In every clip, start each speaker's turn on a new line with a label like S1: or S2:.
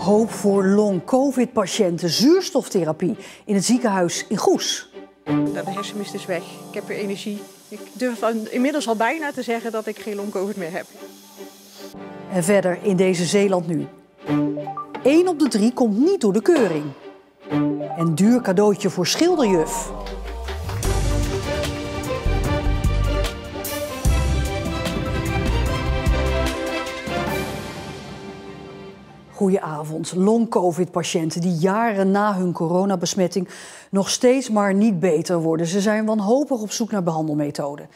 S1: Hoop voor long-covid-patiënten, zuurstoftherapie in het ziekenhuis in Goes.
S2: De hersenmist is weg, ik heb weer energie. Ik durf inmiddels al bijna te zeggen dat ik geen long-covid meer heb.
S1: En verder in deze Zeeland nu. 1 op de 3 komt niet door de keuring. En duur cadeautje voor schilderjuf. Goedenavond. Long-covid-patiënten die jaren na hun coronabesmetting nog steeds maar niet beter worden. Ze zijn wanhopig op zoek naar behandelmethoden.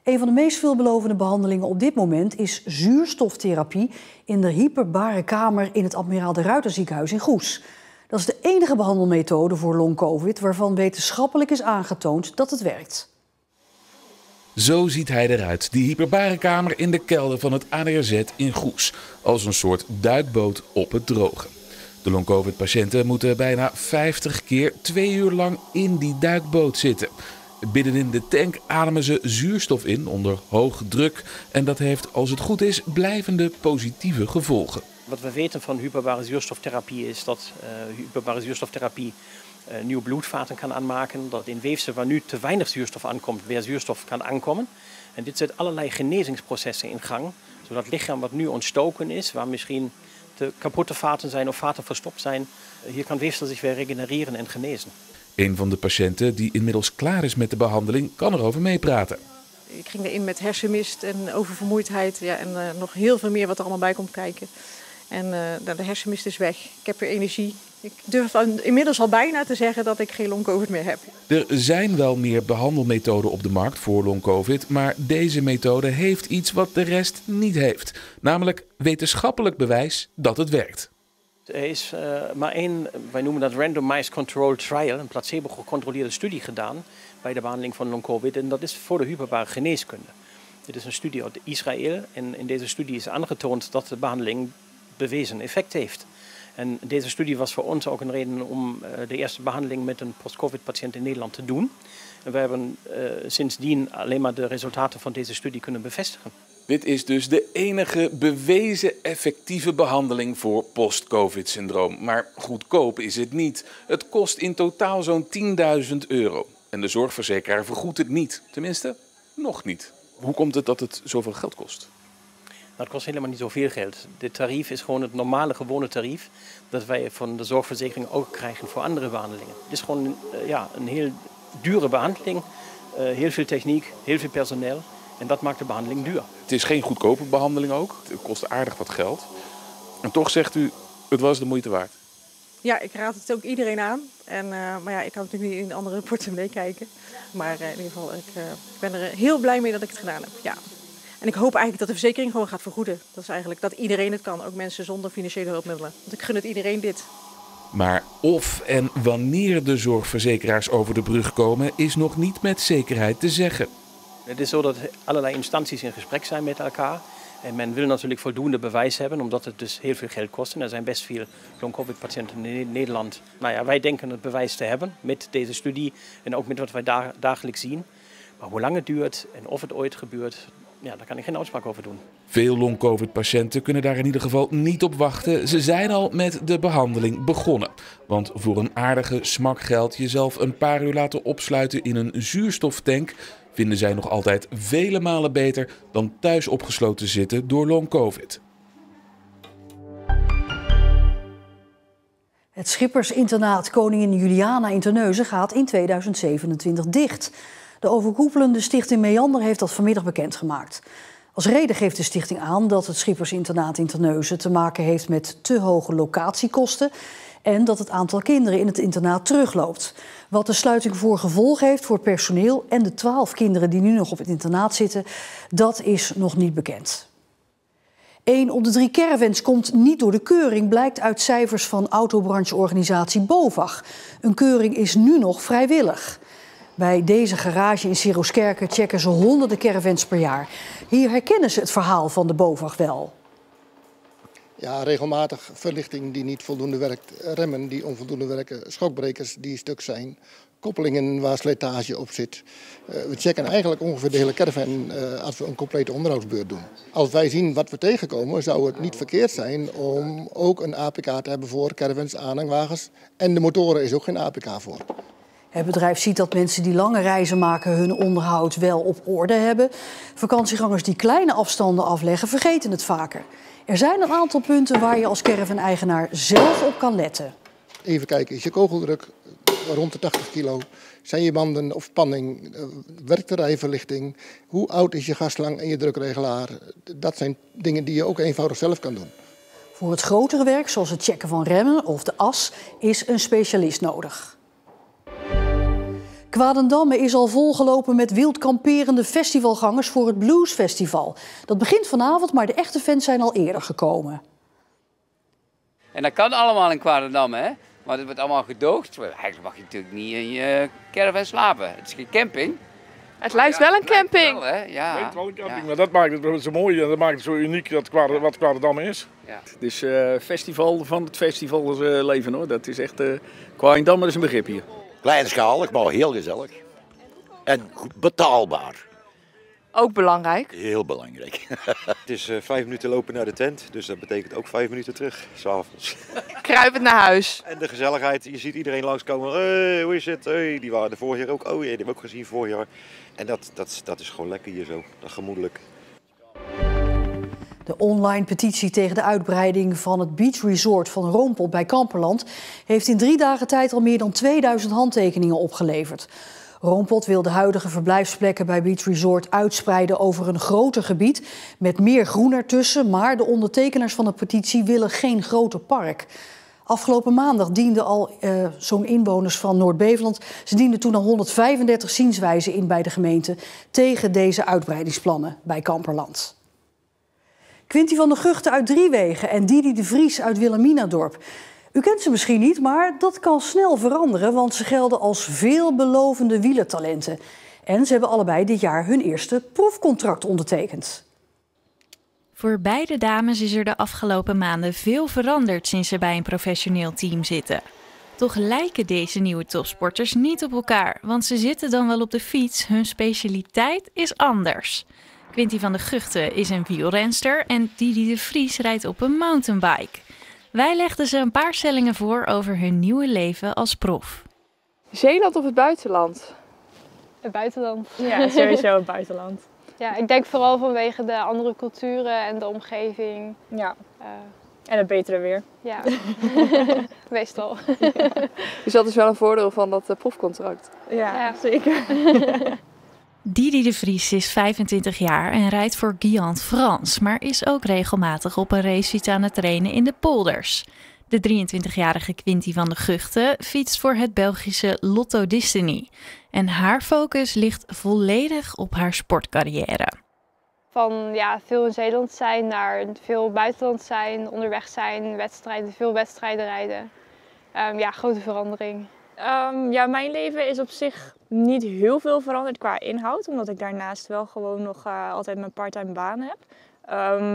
S1: Een van de meest veelbelovende behandelingen op dit moment is zuurstoftherapie in de hyperbare kamer in het Admiraal de Ruyter ziekenhuis in Goes. Dat is de enige behandelmethode voor long-covid waarvan wetenschappelijk is aangetoond dat het werkt.
S3: Zo ziet hij eruit, die hyperbare kamer in de kelder van het ADRZ in Goes. Als een soort duikboot op het droge. De long-covid-patiënten moeten bijna 50 keer 2 uur lang in die duikboot zitten. Binnenin de tank ademen ze zuurstof in onder hoge druk. En dat heeft, als het goed is, blijvende positieve gevolgen.
S4: Wat we weten van hyperbare zuurstoftherapie is dat hyperbare zuurstoftherapie nieuwe bloedvaten kan aanmaken. Dat in weefsel waar nu te weinig zuurstof aankomt, weer zuurstof kan aankomen. En dit zet allerlei genezingsprocessen in gang. Zodat het lichaam wat nu ontstoken is, waar misschien te kapotte vaten zijn of vaten verstopt zijn, hier kan weefsel zich weer regenereren en genezen.
S3: Een van de patiënten die inmiddels klaar is met de behandeling kan erover meepraten.
S2: Ik ging erin met hersenmist en oververmoeidheid en nog heel veel meer wat er allemaal bij komt kijken. En de hersenmist is weg. Ik heb weer energie. Ik durf inmiddels al bijna te zeggen dat ik geen long-covid meer heb.
S3: Er zijn wel meer behandelmethoden op de markt voor long-covid, maar deze methode heeft iets wat de rest niet heeft. Namelijk wetenschappelijk bewijs dat het werkt.
S4: Er is maar één, wij noemen dat randomized controlled trial, een placebo-gecontroleerde studie gedaan bij de behandeling van long-covid. En dat is voor de hyperbare geneeskunde. Dit is een studie uit Israël en in deze studie is aangetoond dat de behandeling bewezen effect heeft. En deze studie was voor ons ook een reden om de eerste behandeling met een post-covid-patiënt in Nederland te doen. En we hebben sindsdien alleen maar de resultaten van deze studie kunnen bevestigen.
S3: Dit is dus de enige bewezen effectieve behandeling voor post-covid-syndroom. Maar goedkoop is het niet. Het kost in totaal zo'n €10.000. En de zorgverzekeraar vergoedt het niet. Tenminste, nog niet. Hoe komt het dat het zoveel geld kost?
S4: Dat kost helemaal niet zoveel geld. Dit tarief is gewoon het normale, gewone tarief dat wij van de zorgverzekering ook krijgen voor andere behandelingen. Het is gewoon een heel dure behandeling, heel veel techniek, heel veel personeel en dat maakt de behandeling duur.
S3: Het is geen goedkope behandeling ook. Het kost aardig wat geld. En toch zegt u, het was de moeite waard.
S2: Ja, ik raad het ook iedereen aan. Maar ja, ik kan natuurlijk niet in een andere portemonnee kijken. Maar in ieder geval, ik ben er heel blij mee dat ik het gedaan heb. Ja. En ik hoop eigenlijk dat de verzekering gewoon gaat vergoeden. Dat is eigenlijk dat iedereen het kan, ook mensen zonder financiële hulpmiddelen. Want ik gun het iedereen dit.
S3: Maar of en wanneer de zorgverzekeraars over de brug komen, is nog niet met zekerheid te zeggen.
S4: Het is zo dat allerlei instanties in gesprek zijn met elkaar. En men wil natuurlijk voldoende bewijs hebben, omdat het dus heel veel geld kost. En er zijn best veel long-covid-patiënten in Nederland. Nou ja, wij denken het bewijs te hebben met deze studie en ook met wat wij dagelijks zien. Maar hoe lang het duurt en of het ooit gebeurt, ja, daar kan ik geen uitspraak over doen.
S3: Veel long-covid-patiënten kunnen daar in ieder geval niet op wachten. Ze zijn al met de behandeling begonnen. Want voor een aardige smak geld jezelf een paar uur laten opsluiten in een zuurstoftank vinden zij nog altijd vele malen beter dan thuis opgesloten zitten door long-covid.
S1: Het schippersinternaat Koningin Juliana in Terneuzen gaat in 2027 dicht. De overkoepelende stichting Meander heeft dat vanmiddag bekendgemaakt. Als reden geeft de stichting aan dat het schippersinternaat in Terneuzen te maken heeft met te hoge locatiekosten en dat het aantal kinderen in het internaat terugloopt. Wat de sluiting voor gevolg heeft voor het personeel en de 12 kinderen die nu nog op het internaat zitten, dat is nog niet bekend. 1 op de 3 caravans komt niet door de keuring, blijkt uit cijfers van autobrancheorganisatie BOVAG. Een keuring is nu nog vrijwillig. Bij deze garage in Sirooskerke checken ze honderden caravans per jaar. Hier herkennen ze het verhaal van de BOVAG wel.
S5: Ja, regelmatig verlichting die niet voldoende werkt, remmen die onvoldoende werken, schokbrekers die stuk zijn, koppelingen waar slijtage op zit. We checken eigenlijk ongeveer de hele caravan als we een complete onderhoudsbeurt doen. Als wij zien wat we tegenkomen, zou het niet verkeerd zijn om ook een APK te hebben voor caravans, aanhangwagens. En de motoren is ook geen APK voor.
S1: Het bedrijf ziet dat mensen die lange reizen maken hun onderhoud wel op orde hebben. Vakantiegangers die kleine afstanden afleggen vergeten het vaker. Er zijn een aantal punten waar je als caravan-eigenaar zelf op kan letten.
S5: Even kijken, is je kogeldruk rond de 80 kilo? Zijn je banden of spanning? Werkt de rijverlichting? Hoe oud is je gaslang en je drukregelaar? Dat zijn dingen die je ook eenvoudig zelf kan doen.
S1: Voor het grotere werk, zoals het checken van remmen of de as, is een specialist nodig. Kwadendamme is al volgelopen met wild kamperende festivalgangers voor het Bluesfestival. Dat begint vanavond, maar de echte fans zijn al eerder gekomen.
S6: En dat kan allemaal in Kwadendamme, hè? Maar het wordt allemaal gedoogd. Eigenlijk mag je natuurlijk niet in je caravan slapen. Het is geen camping.
S7: Het lijkt wel een camping.
S6: Wel, hè? Ja.
S8: Het is wel een camping, maar dat maakt het zo mooi en dat maakt het zo uniek wat Kwadendamme is.
S6: Ja.
S9: Het is festival van het festivalleven hoor. Dat is echt, Kwadendamme is een begrip hier.
S10: Kleinschalig, maar heel gezellig. En goed betaalbaar.
S7: Ook belangrijk.
S10: Heel belangrijk.
S11: Het is 5 minuten lopen naar de tent, dus dat betekent ook 5 minuten terug, 's avonds.
S7: Kruipend naar huis.
S11: En de gezelligheid, je ziet iedereen langskomen. Hey, hoe is het? Hey, die waren er vorig jaar ook. Oh, die hebben we ook gezien vorig jaar. En dat is gewoon lekker hier zo, dat gemoedelijk.
S1: De online petitie tegen de uitbreiding van het Beach Resort van Roompot bij Kamperland heeft in 3 dagen tijd al meer dan 2000 handtekeningen opgeleverd. Roompot wil de huidige verblijfsplekken bij Beach Resort uitspreiden over een groter gebied met meer groen ertussen, maar de ondertekenaars van de petitie willen geen groter park. Afgelopen maandag dienden al zo'n inwoners van Noord-Beveland. Ze dienden toen al 135 zienswijzen in bij de gemeente tegen deze uitbreidingsplannen bij Kamperland. Quinty van der Guchten uit Driewegen en Didi de Vries uit Wilhelminadorp. U kent ze misschien niet, maar dat kan snel veranderen, want ze gelden als veelbelovende wielertalenten. En ze hebben allebei dit jaar hun eerste proefcontract ondertekend.
S12: Voor beide dames is er de afgelopen maanden veel veranderd sinds ze bij een professioneel team zitten. Toch lijken deze nieuwe topsporters niet op elkaar, want ze zitten dan wel op de fiets. Hun specialiteit is anders. Quinty van der Guchten is een wielrenster en Didi de Vries rijdt op een mountainbike. Wij legden ze een paar stellingen voor over hun nieuwe leven als prof.
S7: Zeeland of het buitenland?
S13: Het buitenland.
S14: Ja, sowieso het buitenland.
S13: Ja, ik denk vooral vanwege de andere culturen en de omgeving.
S14: Ja. En het betere weer.
S13: Ja, meestal.
S7: Dus dat is wel een voordeel van dat proefcontract.
S14: Ja, zeker.
S12: Didi de Vries is 25 jaar en rijdt voor Guillaume France, maar is ook regelmatig op een racefiets aan het trainen in de polders. De 23-jarige Quinty van der Guchten fietst voor het Belgische Lotto Destiny. En haar focus ligt volledig op haar sportcarrière.
S13: Van veel in Zeeland zijn naar veel buitenland zijn, onderweg zijn, wedstrijden, veel wedstrijden rijden. Grote verandering.
S14: Mijn leven is op zich niet heel veel veranderd qua inhoud, omdat ik daarnaast wel gewoon nog altijd mijn parttime baan heb.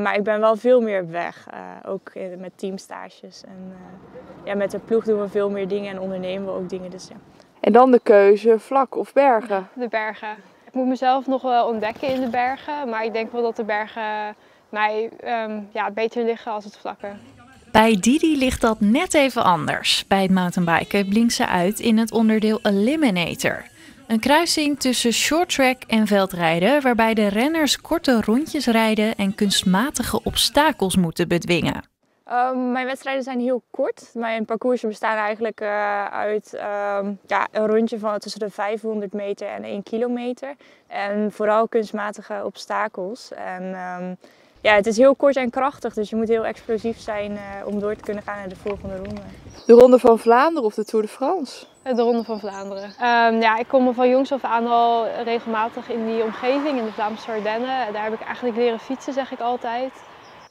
S14: Maar ik ben wel veel meer weg, ook met teamstages. En met de ploeg doen we veel meer dingen en ondernemen we ook dingen. Dus, ja.
S7: En dan de keuze, vlak of bergen?
S13: De bergen. Ik moet mezelf nog wel ontdekken in de bergen, maar ik denk wel dat de bergen mij beter liggen als het vlakke.
S12: Bij Didi ligt dat net even anders. Bij het mountainbiken blinkt ze uit in het onderdeel Eliminator. Een kruising tussen shorttrack en veldrijden, waarbij de renners korte rondjes rijden en kunstmatige obstakels moeten bedwingen.
S14: Mijn wedstrijden zijn heel kort. Mijn parcoursen bestaan eigenlijk uit een rondje van tussen de 500 meter en 1 kilometer. En vooral kunstmatige obstakels. En het is heel kort en krachtig, dus je moet heel explosief zijn om door te kunnen gaan naar de volgende ronde.
S7: De Ronde van Vlaanderen of de Tour de France?
S13: De Ronde van Vlaanderen. Ik kom er van jongs af aan al regelmatig in die omgeving, in de Vlaamse Ardennen. Daar heb ik eigenlijk leren fietsen, zeg ik altijd.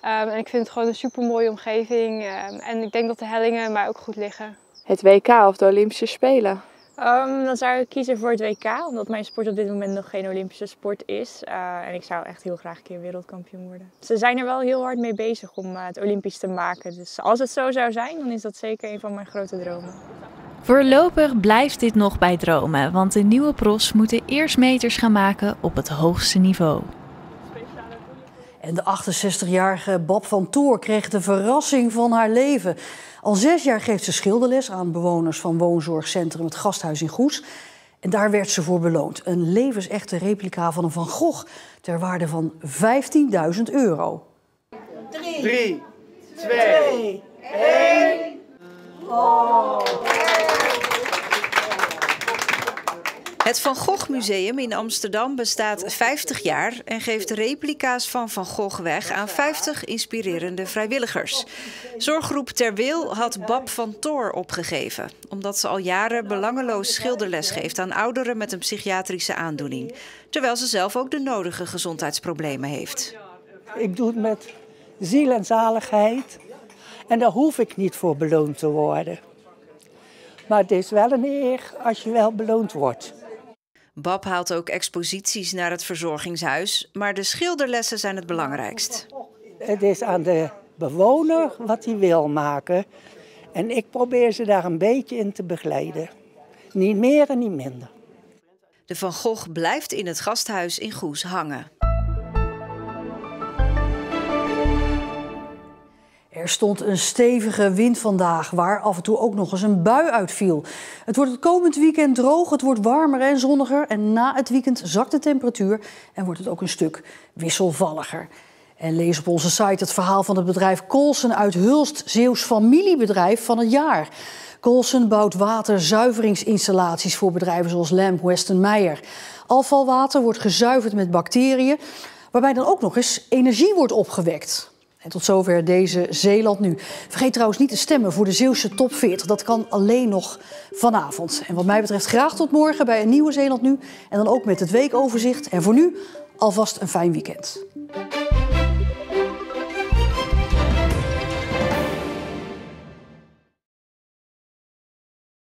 S13: En ik vind het gewoon een super mooie omgeving. En ik denk dat de hellingen mij ook goed liggen.
S7: Het WK of de Olympische Spelen?
S14: Dan zou ik kiezen voor het WK, omdat mijn sport op dit moment nog geen Olympische sport is. En ik zou echt heel graag een keer wereldkampioen worden. Ze zijn er wel heel hard mee bezig om het Olympisch te maken. Dus als het zo zou zijn, dan is dat zeker een van mijn grote dromen.
S12: Voorlopig blijft dit nog bij dromen, want de nieuwe profs moeten eerst meters gaan maken op het hoogste niveau.
S1: En de 68-jarige Bab van Toor kreeg de verrassing van haar leven. Al 6 jaar geeft ze schilderles aan bewoners van woonzorgcentrum Het Gasthuis in Goes. En daar werd ze voor beloond. Een levensechte replica van een Van Gogh ter waarde van €15.000.
S15: 3, 2, 1. Oh.
S16: Het Van Gogh Museum in Amsterdam bestaat 50 jaar en geeft replica's van Van Gogh weg aan 50 inspirerende vrijwilligers. Zorggroep Ter Wil had Bab van Toor opgegeven, omdat ze al jaren belangeloos schilderles geeft aan ouderen met een psychiatrische aandoening, terwijl ze zelf ook de nodige gezondheidsproblemen heeft.
S17: Ik doe het met ziel en zaligheid en daar hoef ik niet voor beloond te worden. Maar het is wel een eer als je wel beloond wordt.
S16: Bab haalt ook exposities naar het verzorgingshuis, maar de schilderlessen zijn het belangrijkst.
S17: Het is aan de bewoner wat hij wil maken en ik probeer ze daar een beetje in te begeleiden. Niet meer en niet minder.
S16: De Van Gogh blijft in het gasthuis in Goes hangen.
S1: Er stond een stevige wind vandaag, waar af en toe ook nog eens een bui uitviel. Het wordt het komend weekend droog, het wordt warmer en zonniger. En na het weekend zakt de temperatuur en wordt het ook een stuk wisselvalliger. En lees op onze site het verhaal van het bedrijf Colson uit Hulst, Zeeuws familiebedrijf van het jaar. Colson bouwt waterzuiveringsinstallaties voor bedrijven zoals Lamb Weston Meijer. Afvalwater wordt gezuiverd met bacteriën, waarbij dan ook nog eens energie wordt opgewekt. En tot zover deze Zeeland Nu. Vergeet trouwens niet te stemmen voor de Zeeuwse top 40. Dat kan alleen nog vanavond. En wat mij betreft graag tot morgen bij een nieuwe Zeeland Nu. En dan ook met het weekoverzicht. En voor nu alvast een fijn weekend.